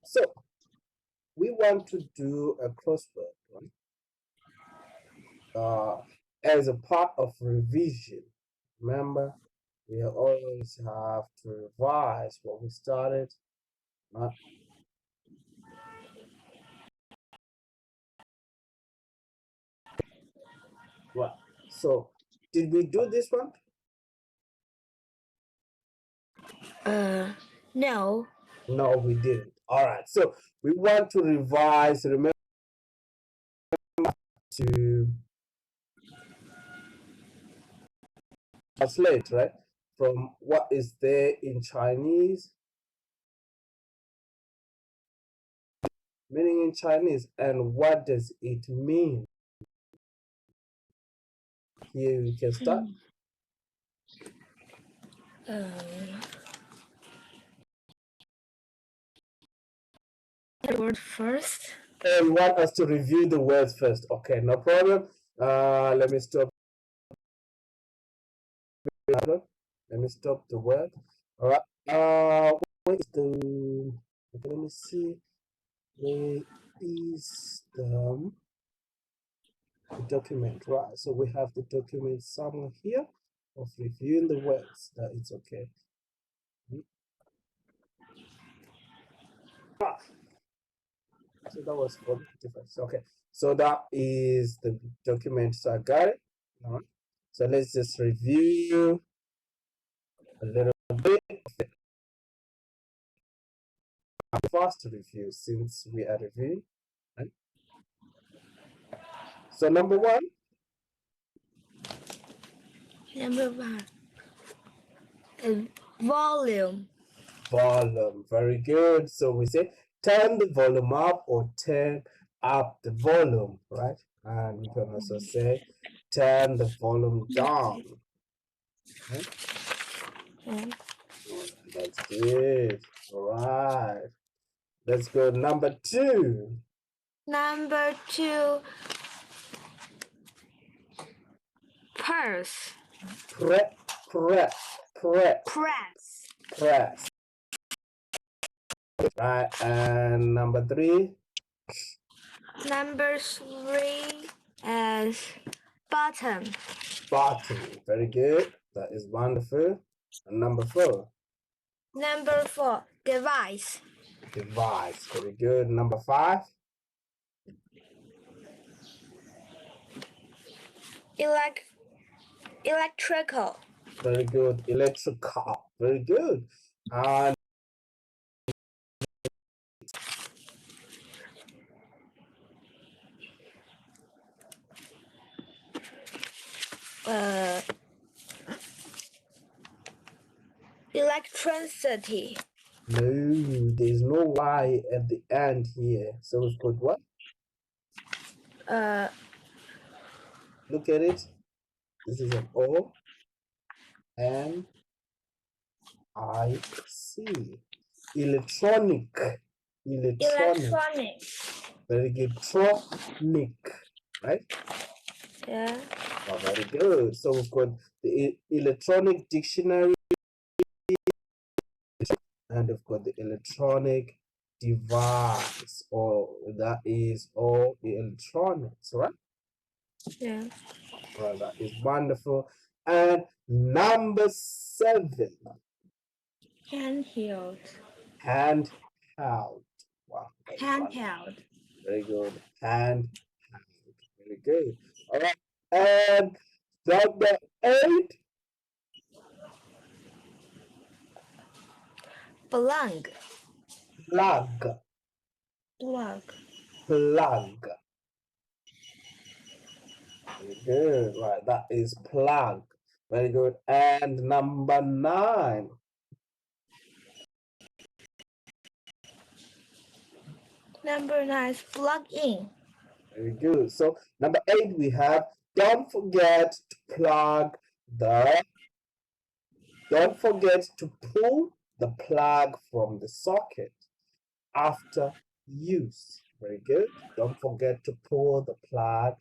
So we want to do a crossword, right? As a part of revision. Remember, we always have to revise what we started. Right? Right. So, did we do this one? No. No, we didn't. All right. So we want to revise. Remember to translate, right? From what is there in Chinese, meaning in Chinese, and what does it mean? Here we can start. The word first. And you want us to review the words first. Okay, no problem. Let me stop. Let me stop the word. All right. Where is the? Okay, let me see. Where is the document? Right. So we have the document somewhere here of reviewing the words. That it's okay. Ah, so that was for difference. Okay. So that is the document. So I got it. All right. So let's just review a little bit of it. Fast review since we are reviewing. Right? So number one. Number one. Volume. Volume. Very good. So we say turn the volume up or turn up the volume, right? And we can also say turn the volume down. Right? That's good. All right. Let's go number two. Number two. Purse. Press. Press. Right. And number three. Number three is button. Button. Very good. That is wonderful. And number four. Number four, device. Device. Very good. Number five. Electrical. Very good. Electrical. Very good. And Electricity. no, there's no Y at the end here. So we've got what? Look at it. This is an O N I C. Electronic. Electronic. Very good. Tronic. Right? Yeah. Oh, very good. So we've got the electronic dictionary and we've got the electronic device, or that is all the electronics, right? Yeah. Well, that is wonderful. And number seven. Handheld. Handheld. Wow. Handheld. Very good. Handheld. Very good. All right. And number eight. Plug. Plug. Plug. Plug. Very good. Right. That is plug. Very good. And number nine. Number nine is plug in. Very good. So number eight, we have don't forget to plug the, don't forget to pull the plug from the socket after use. Very good. Don't forget to pull the plug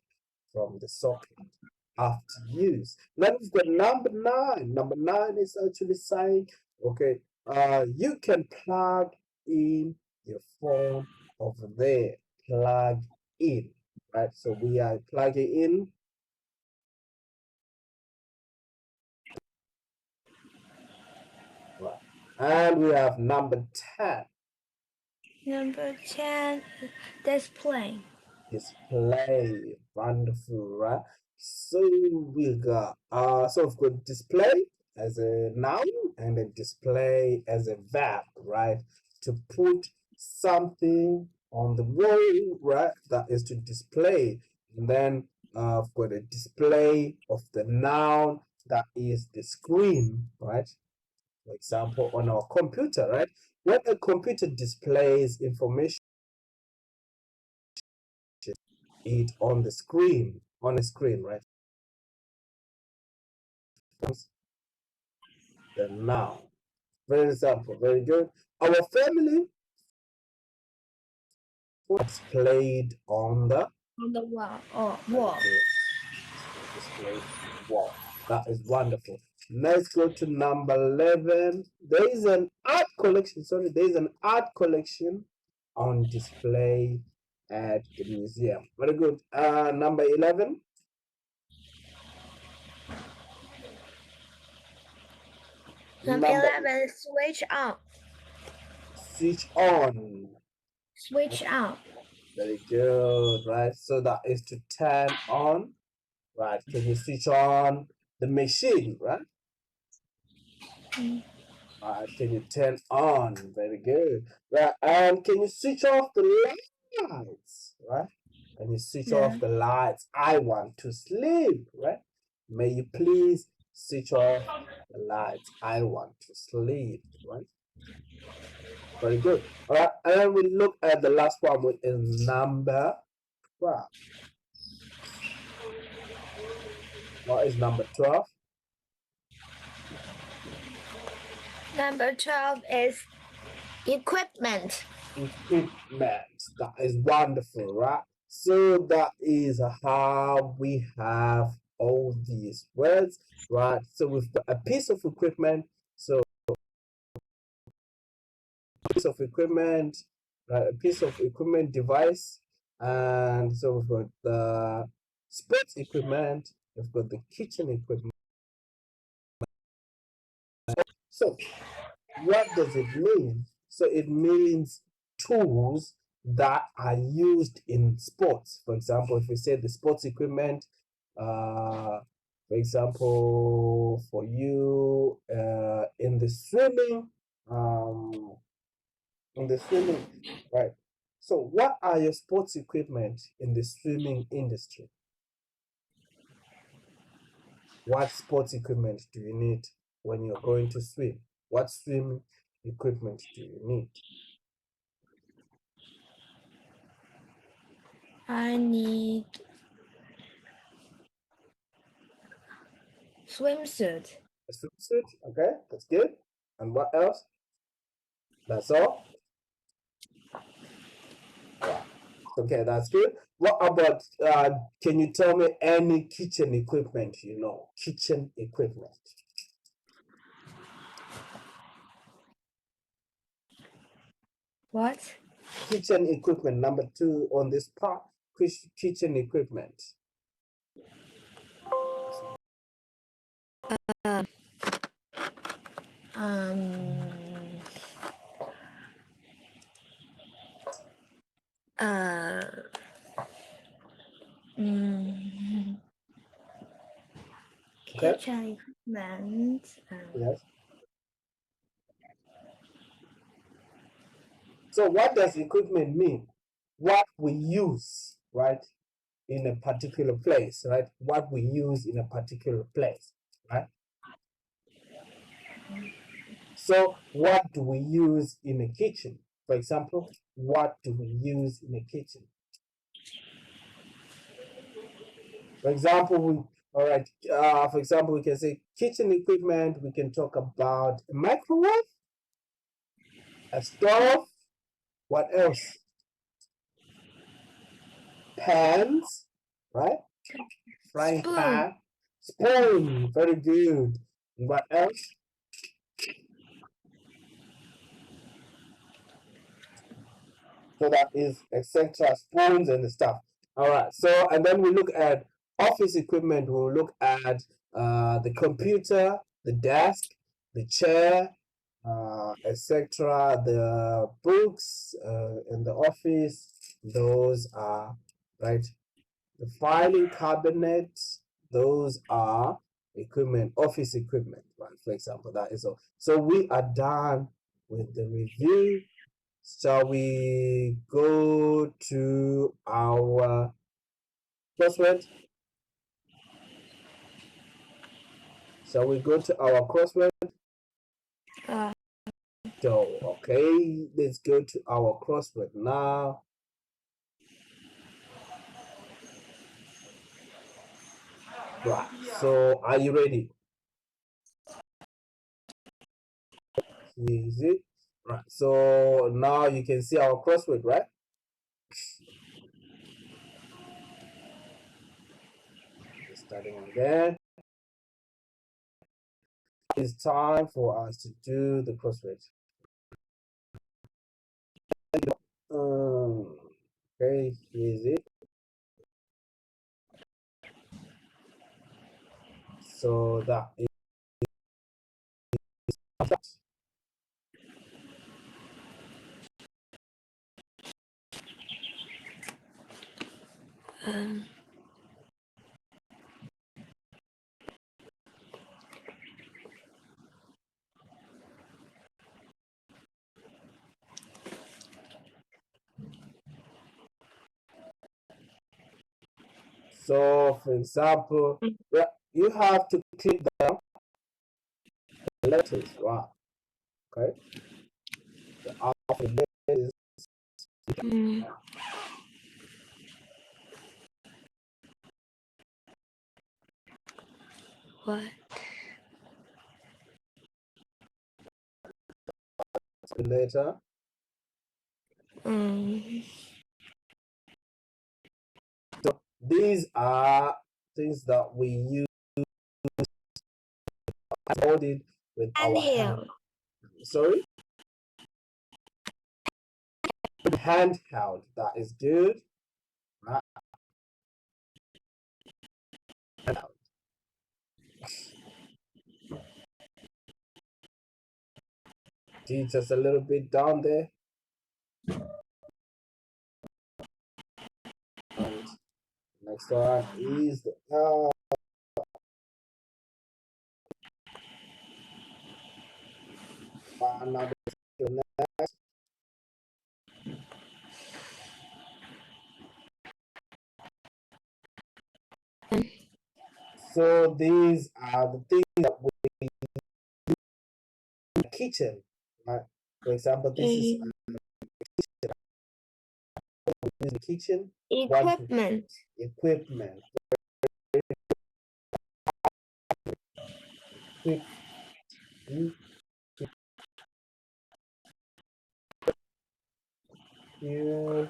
from the socket after use. Then we've got number nine. Number nine is actually saying, okay, you can plug in your phone over there. Plug in, right? So we are plugging in. Right. And we have number 10. Number 10, display. Display. Wonderful, right? So we got so we've got display as a noun and then display as a verb, right? To put something on the wall, right? That is to display. And then I've got a display of the noun that is the screen, right? For example, on our computer, right? When a computer displays information it on the screen, right? The noun. Very simple, very good. Our family displayed on the wall. Oh, very wall. good. Displayed on the wall. That is wonderful. Let's go to number 11. There is an art collection. Sorry, there is an art collection on display at the museum. Very good. Number 11. Number Number 11, switch on. switch on. Switch on. Very good, right? So that is to turn on, right? Can you switch on the machine, right? Mm. Can you turn on? Very good, right? And can you switch off the lights, right? Can you switch Yeah. off the lights? I want to sleep, right? May you please switch off the lights? I want to sleep, right? Very good. All right, and we look at the last one, which is number 12. What is number 12? Number 12 is equipment. Equipment. That is wonderful, right? So that is how we have all these words, right? So we've got a piece of equipment. So a piece of equipment, right? A piece of equipment device. And so we've got the sports equipment, we've got the kitchen equipment. So what does it mean? So it means tools that are used in sports. For example, if we say the sports equipment, for example, for you um, in the swimming, right? So what are your sports equipment in the swimming industry? What sports equipment do you need when you're going to swim? What swimming equipment do you need? I need swimsuit. A swimsuit, okay, that's good. And what else? That's all? Right. Okay, that's good. What about, can you tell me any kitchen equipment you know? Kitchen equipment. What? Kitchen equipment, number 2 on this part. Kitchen equipment. Uh, um. Uh. Mm, Okay, kitchen equipment. yes. So what does equipment mean? What we use, right, in a particular place, right? What we use in a particular place, right? So what do we use in a kitchen? For example, what do we use in a kitchen? For example, all right, for example, we can say kitchen equipment, we can talk about a microwave, a stove, what else? Pans, right? Frying Spoon. pan, spoon, very good. And what else? So that is etc. Spoons and the stuff. All right. So and then we look at office equipment. We'll look at the computer, the desk, the chair, etc. The books in the office. Those are right. The filing cabinet. Those are equipment, office equipment. Right. For example, that is all. So we are done with the review. Shall we go to our crossword? Shall we go to our crossword? Uh, So, okay, let's go to our crossword now. Right. So, are you ready? Here is it. Right. So now you can see our crossword, right? Starting again. It's time for us to do the crossword. Um, okay, here is it. So that is um, so. For example, yeah, you have to click the letters, right? Okay, the alphabet is mm, what? the letter. Um, So these are things that we use hold it with our hand. handheld. Sorry, handheld. That is good. Right. Handheld. Just a little bit down there. And next one is the now the next. So these are the things that we in the kitchen. Right? For example, this is Um, the kitchen. One equipment. equipment. Equip, you.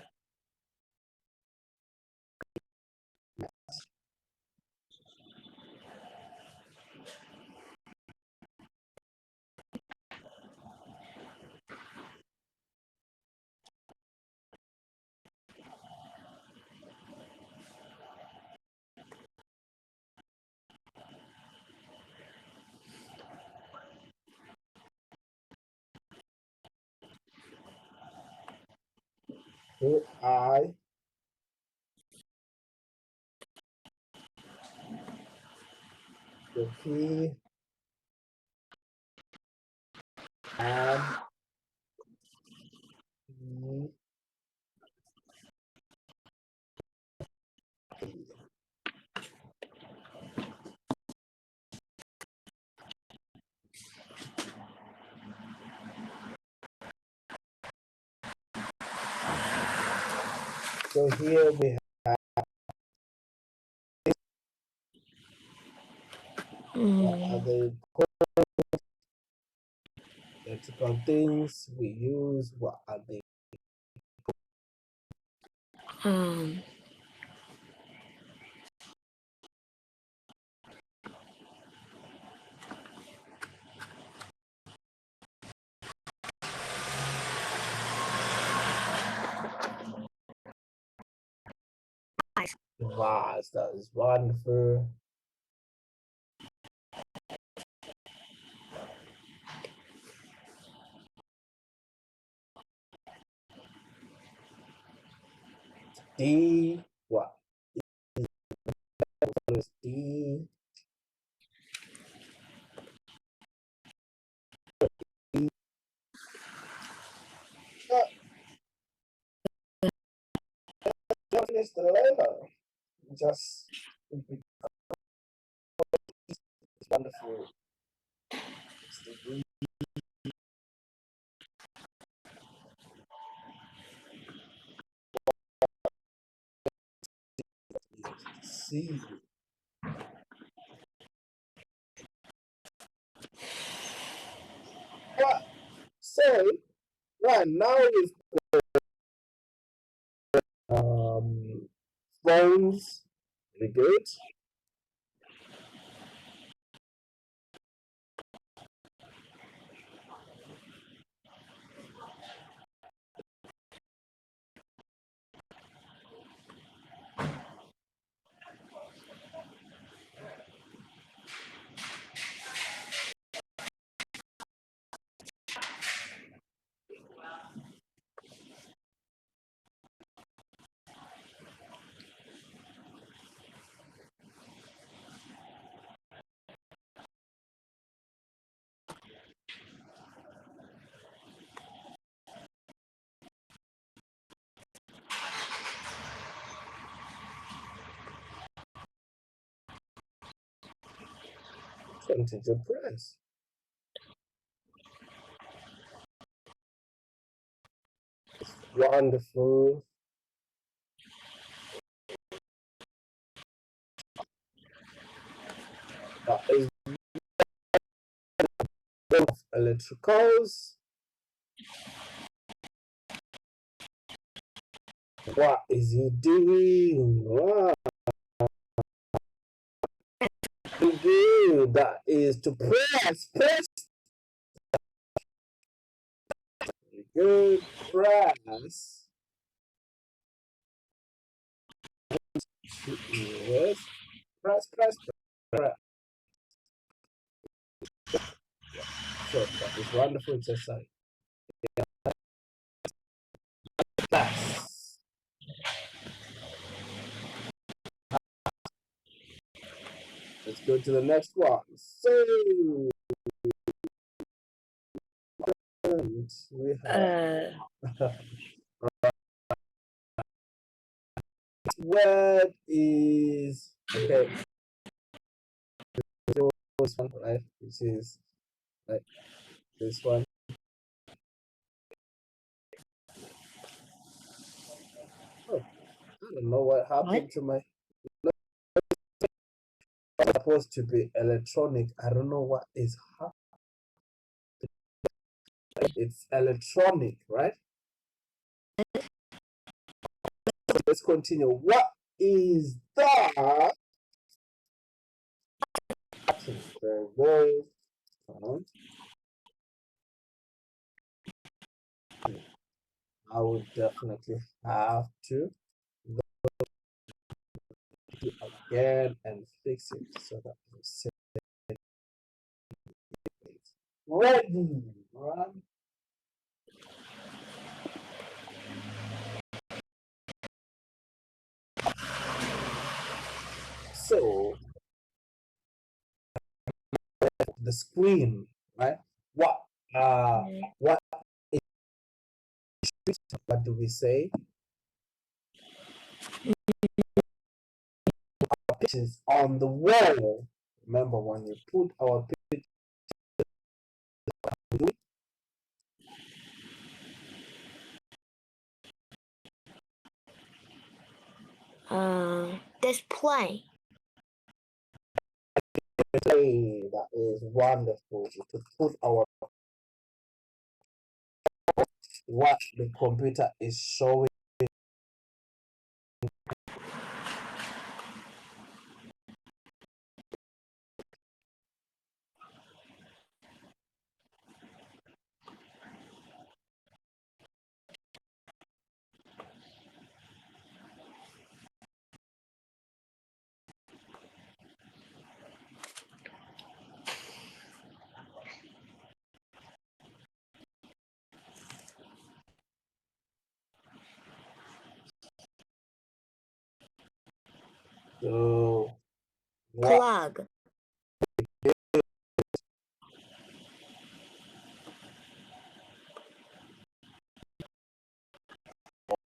I, the P, and E. So here we have what are Mm, the electrical things we use? What are the um, Vase. That is wonderful. D. What is D? D. Don't finish the letter. Just it's wonderful. It's the D. C. What? So, right now is phones. Very good. Continue press. Wonderful. That is both electricals. What is he doing? Wow. Good. That is to press. Press. Good. Press. Yes. Press, press, press. So that is wonderful exercise. Press. Let's go to the next one. So we have word is okay. This one, right? Which is like this one. Oh, I don't know what happened to my. It's supposed to be electronic. I don't know what is happening. It's electronic, right? Let's continue. What is that? Very good. I would definitely have to go again and fix it so that we say ready, right? So the screen, right? What is what do we say? Pictures on the wall. Remember when you put our picture Display. that is wonderful to put our what the computer is showing. So what Plug.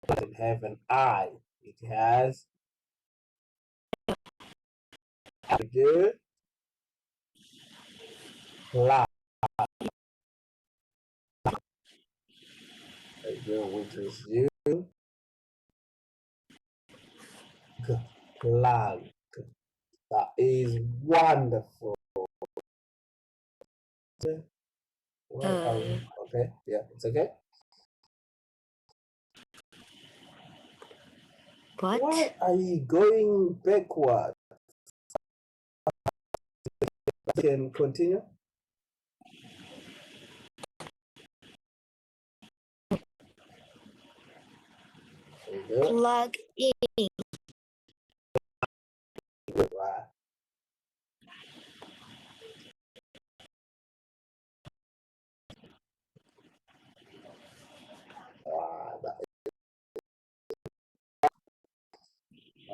doesn't have an I? It has a good plug. Which is you plug. That is wonderful. Where are we? Okay, yeah, it's okay. What? Why are you going backward? Can continue. Plug in. Right.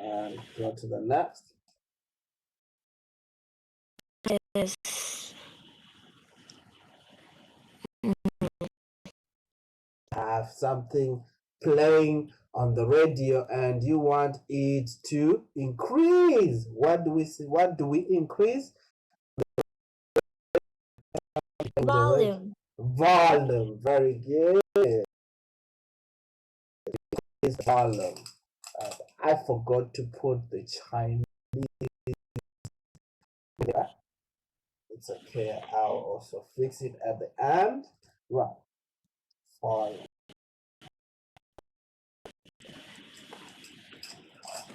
And go to the next. Is Have something playing on the radio and you want it to increase. What do we see? What do we increase? volume. Volume. Very good. Is volume. I forgot to put the Chinese. It's okay. I'll also fix it at the end. Right. Fine.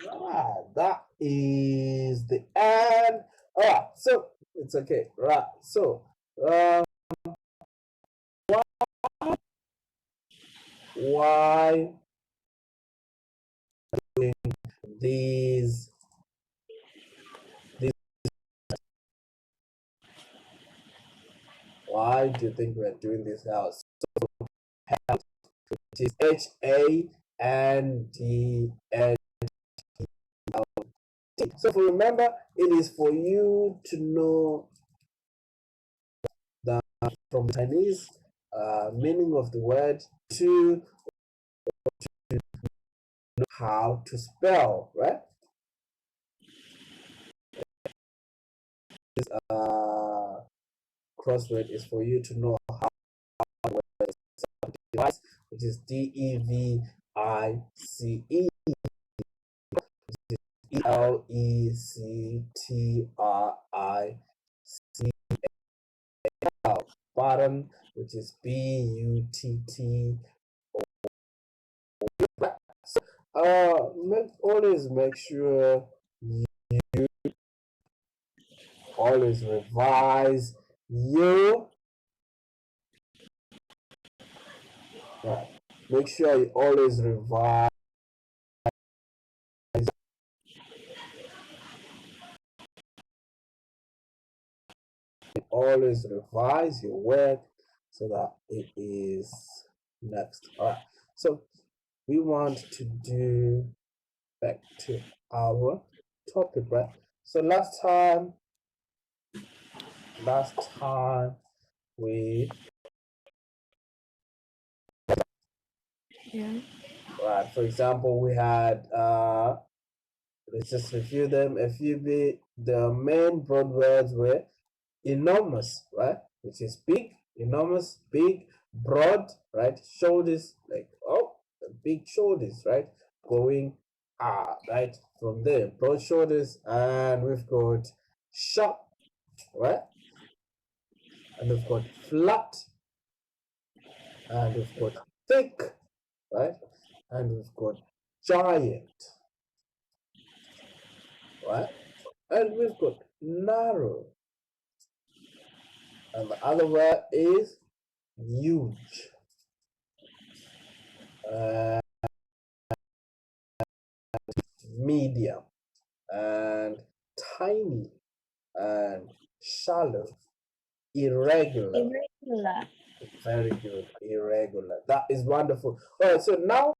Right. That is the end. All right. So it's okay. Right. So why these why do you think we're doing this house? So which is HANDH. So remember, it is for you to know the from Chinese meaning of the word to know how to spell, right? This crossword is for you to know how device, which is DEVICE, ELECTRICL, button, which is BUTT. Always make sure you always revise your make sure you always revise your work so that it is next. All right, so we want to do back to our topic, right? So last time we right, for example, we had let's just review them. The main broad words were enormous, right? Which is big, enormous, big, broad, right? Shoulders, like big shoulders, right? Going right from there, broad shoulders, and we've got sharp, right? And we've got flat, and we've got thick, right? And we've got giant, right? And we've got narrow, and the other word is huge. Medium and tiny and shallow, irregular. Very good, irregular. That is wonderful. All right, so now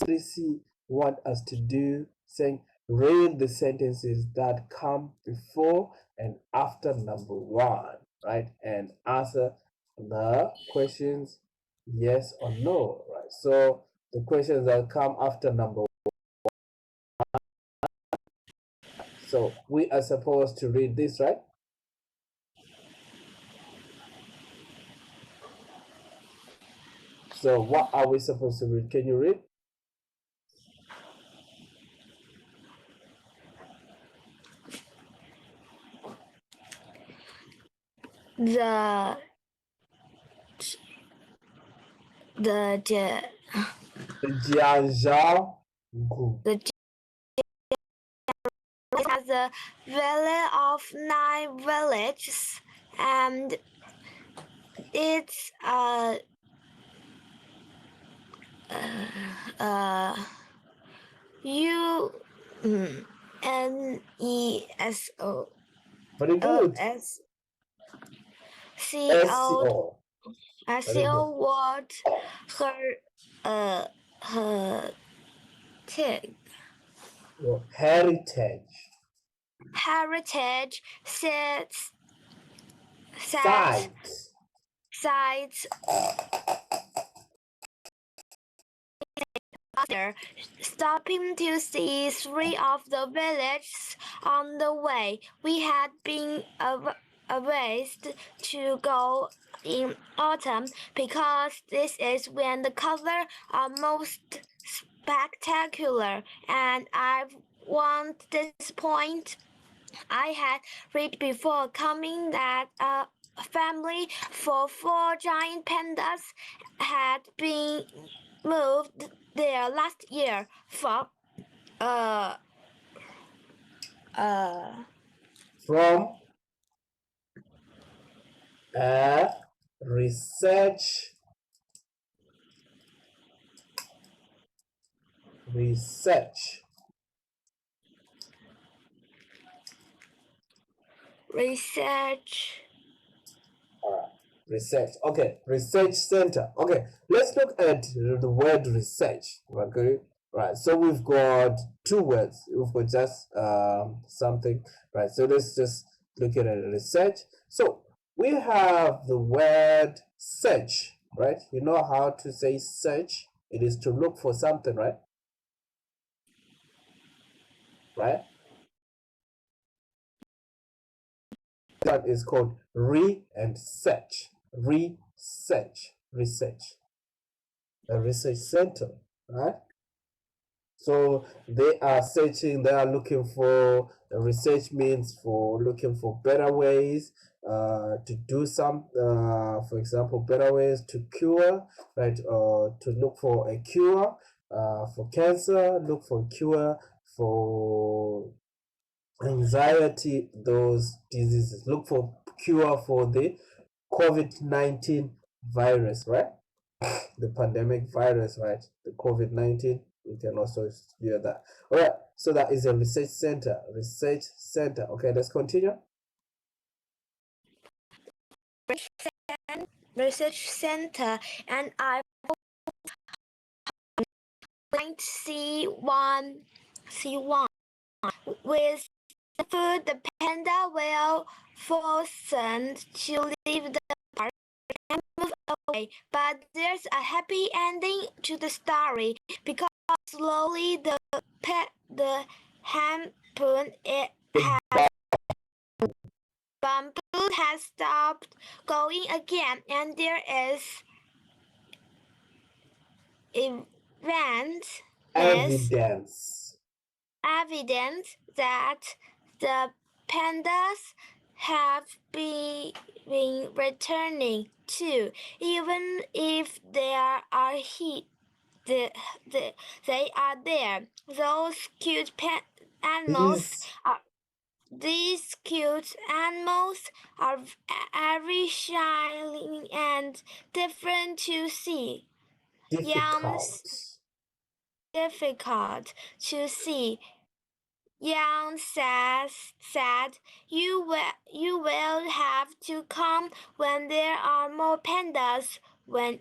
let's see want us to do, saying read the sentences that come before and after number one, right? And answer the questions yes or no, right? So the questions that come after number one. So we are supposed to read this, right? So what are we supposed to read? Can you read? The the The Jiangzhou Gu. the has a valley of 9 villages, and it's U N E S O Very O good. S C O SCO. S Very C good. O word her tig Well, heritage. heritage sits sat Site. sites after stopping to see 3 of the villages on the way. We had been advised to go in autumn because this is when the colors are most spectacular, and I won't disappoint. I had read before coming that a family for 4 giant pandas had been moved there last year from uh uh From a research research research research. Okay, research center. Okay, let's look at the word research. Okay, right. So we've got two words. We've got just something, right? So let's just look at it. Research. So we have the word search, right? You know how to say search? It is to look for something, right? Right. That is called re and search. Research. Research. A research center, right? So they are searching, they are looking for research means for looking for better ways to do some, for example, better ways to cure, right? To look for a cure for cancer, look for a cure for anxiety, those diseases, look for cure for the COVID-19 virus, right? The pandemic virus, right? The COVID-19, we can also hear that. All right, so that is a research center. Research center. Okay, let's continue. research center, and I went C1 with the food. The panda will forced to leave the park and move away, but there's a happy ending to the story because slowly the harpoon it has bamboo has stopped going again, and there is event is Evidence. evidence that the pandas have been returning too, even if they are the, they are there. Those cute animals These are. These cute animals are very shining and different to see. difficult. Yams difficult to see. Yang said, you will have to come when there are more pandas, when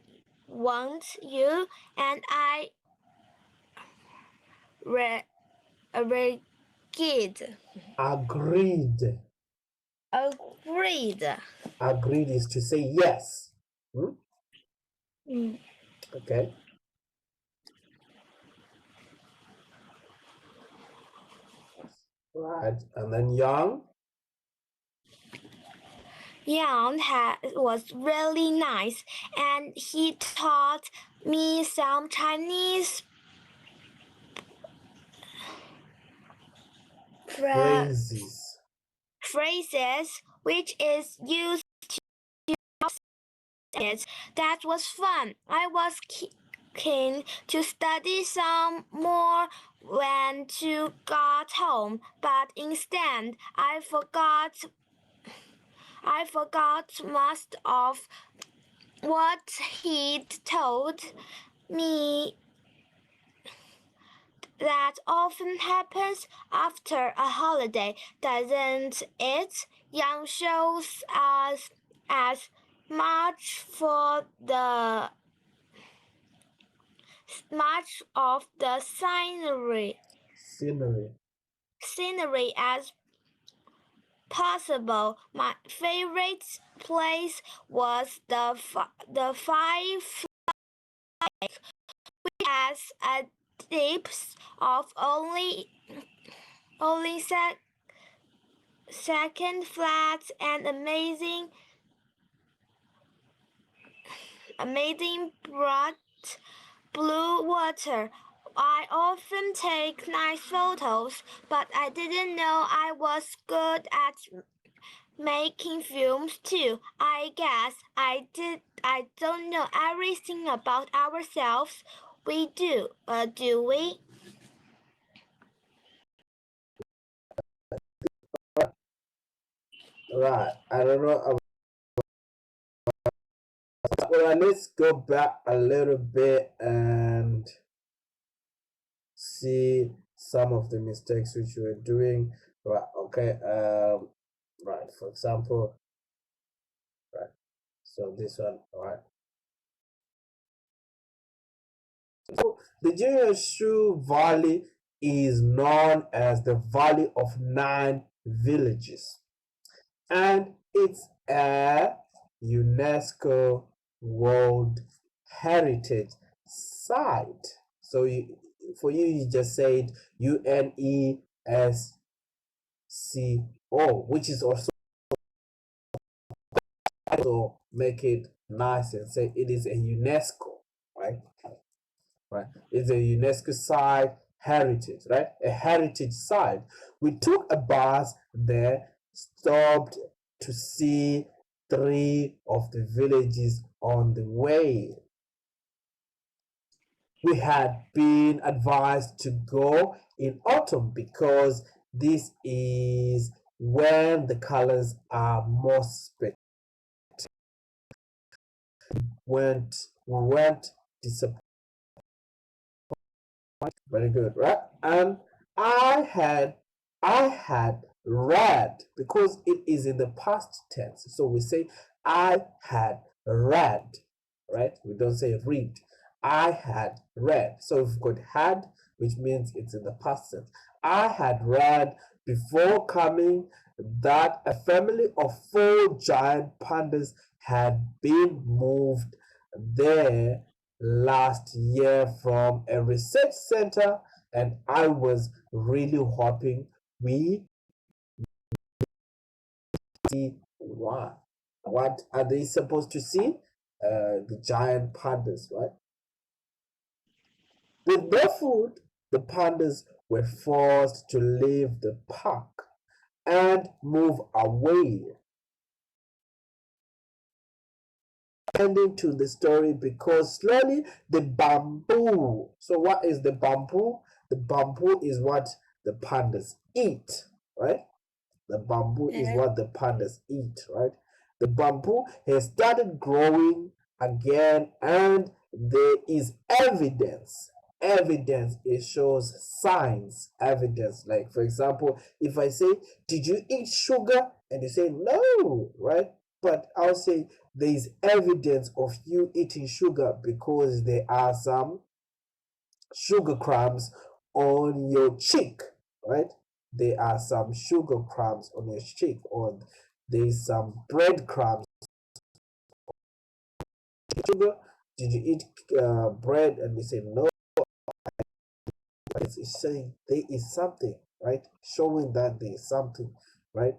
won't you? And I Agreed. Agreed. Agreed. Agreed is to say yes. Mm. Okay. Right. And then young. Yang was really nice, and he taught me some Chinese Phrases. phrases, which is used it. That was fun. I was keen to study some more when I got home, but instead I forgot most of what he'd told me. That often happens after a holiday, doesn't it? Young shows us as much of the scenery as possible. My favorite place was the five which has a depth of only second flat and amazing broad blue water. I often take nice photos, but I didn't know I was good at making films too. I guess I don't know everything about ourselves. We do we? Right. I don't know. Well, let's go back a little bit and see some of the mistakes which we were doing. Right. Okay. Right. For example. Right. So this one. All right. So the Jiangsu Valley is known as the Valley of Nine Villages, and it's a UNESCO World Heritage Site. So for you, you just said UNESCO, which is also make it nice and say it is a UNESCO, right? Right? It's a UNESCO site heritage, right? A heritage site. We took a bus there, stopped to see three of the villages on the way. We had been advised to go in autumn because this is when the colors are most spectacular. We weren't disappointed. Very good, right? And I had read because it is in the past tense. So we say I had read, right? We don't say read. I had read. So we've got had, which means it's in the past tense. I had read before coming that a family of 4 giant pandas had been moved there last year from a research center, and I was really hoping we see what. What are they supposed to see? The giant pandas, right? With no food, the pandas were forced to leave the park and move away. Ending to the story because slowly the bamboo. So, what is the bamboo? The bamboo is what the pandas eat, right? The bamboo is what the pandas eat, right? The bamboo has started growing again, and there is evidence. Evidence, it shows signs, evidence. Like, for example, if I say, did you eat sugar? And you say, no, right? But I'll say, there is evidence of you eating sugar because there are some sugar crumbs on your cheek, right? There are some sugar crumbs on your cheek, or there's some breadcrumbs. Sugar? Did you eat bread? And we say no. It's saying there is something, right? Showing that there is something, right,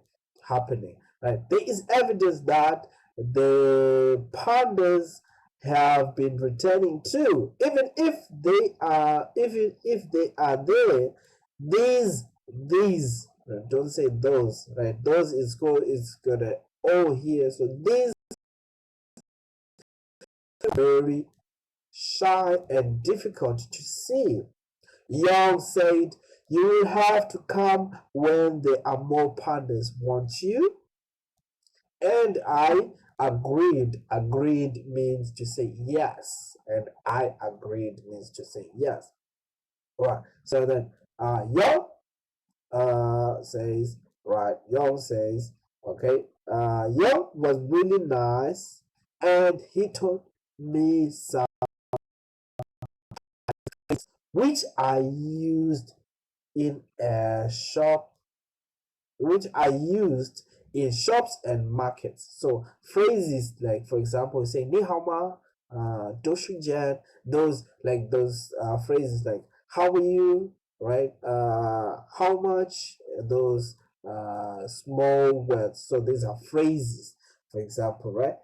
happening, right? There is evidence that the pandas have been returning too, even if they are, there. These don't say those, right? Those is gonna all here. So these are very shy and difficult to see. Young said, "You will have to come when there are more pandas, won't you?" And I agreed. Agreed means to say yes. And I agreed means to say yes. Right. So then Young says, right, Young says, okay, Young was really nice and he taught me some which I used in a shop, which I used in shops and markets. So phrases like, for example, say "ni hao ma," "doshijian," those phrases like "how are you," right? "How much?" Those small words. So these are phrases, for example, right?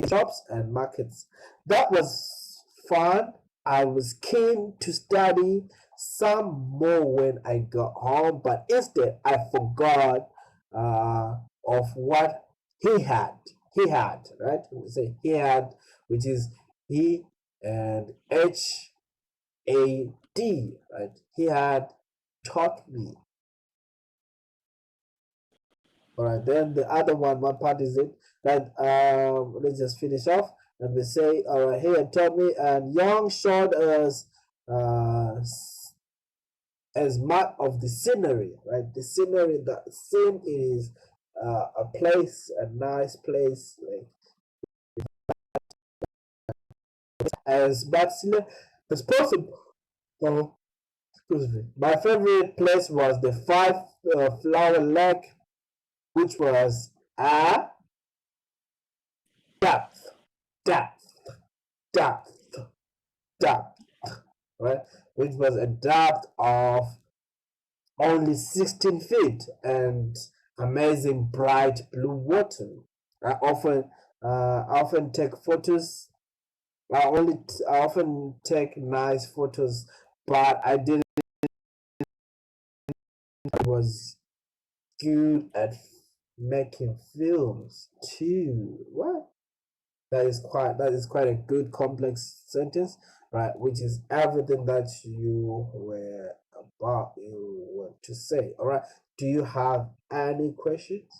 Shops and markets. That was fun. I was keen to study some more when I got home, but instead I forgot of what he had. He had, right? We say he had, which is he and HAD, right? He had taught me. All right, then the other one part is it that let's just finish off and we say, all right, he had taught me, and Young showed us as much of the scenery, right? The scenery, the scene is a place, a nice place, like as much as possible. Oh, excuse me. My favorite place was the Five Flower Lake, which was a depth, depth, depth, depth, right? Which was a depth of only 16 feet and amazing bright blue water. I often take photos. I often take nice photos, but I didn't was good at making films too. What? That is quite a good complex sentence, right? Which is everything that you want to say. All right. Do you have any questions?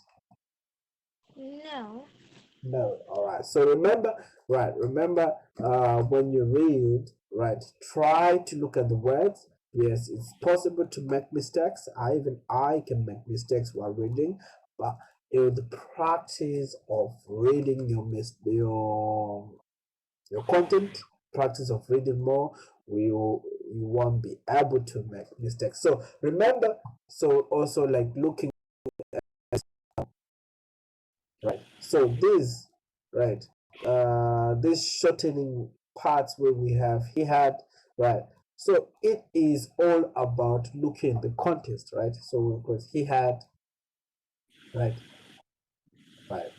No. No. All right. So remember, right? Remember, when you read, right, try to look at the words. Yes, it's possible to make mistakes. I can make mistakes while reading, but the practice of reading your content, practice of reading more, you won't be able to make mistakes. So remember, so also like looking at, right. So this, right, this shortening parts where we have he had, right. So it is all about looking at the context, right? So because he had, right, right,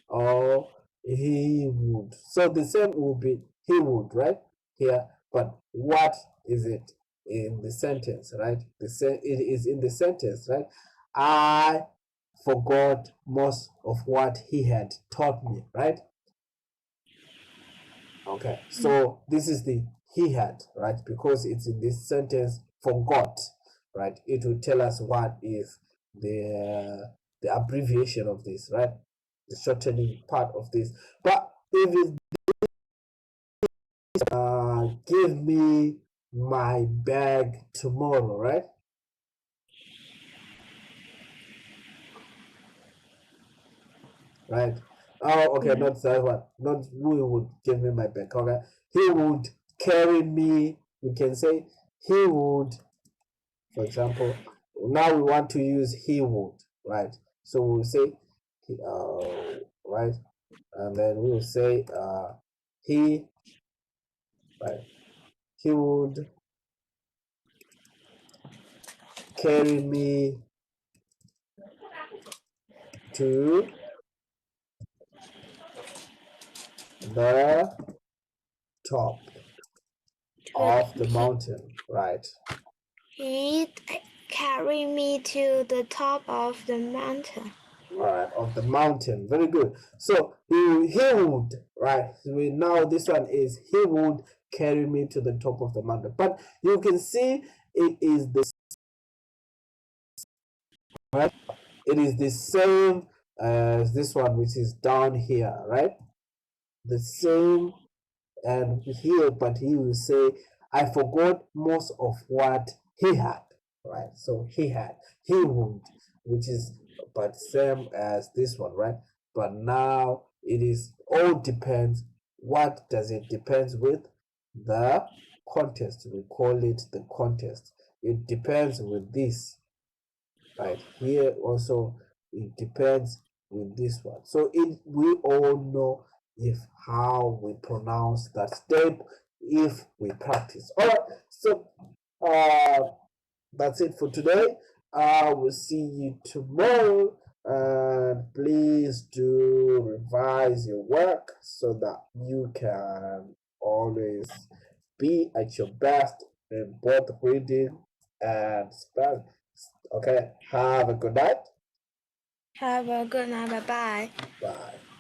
or he would. So the same will be he would, right? Here, but what is it in the sentence, right? It is in the sentence, right? I forgot most of what he had taught me, right? Okay, so this is the he had, right? Because it's in this sentence, forgot, right? It will tell us what is the abbreviation of this, right? The shortening part of this. But if it give me my bag tomorrow, right? Right. Oh, okay, Yeah. not that one. Not who would give me my bag. Okay, he would carry me, we can say he would, for example. Now we want to use he would, right? So we'll say, right? And then we will say he, right? He would carry me to the top of the mountain, right? He'd carry me to the top of the mountain. Right, of the mountain. Very good. So he would, right? Now this one is he would carry me to the top of the mountain. But you can see it is the right. It is the same as this one, which is down here, right? The same and here, but he will say, I forgot most of what he had, right? So he would, which is but same as this one, right? But now it is all depends. What does it depends with? The context. We call it the context. It depends with this, right? Here also it depends with this one. So we all know if how we pronounce that step if we practice. All right, so that's it for today. I will see you tomorrow, and please do revise your work so that you can always be at your best in both reading and spelling. Okay, have a good night. Have a good night. Bye bye. Bye.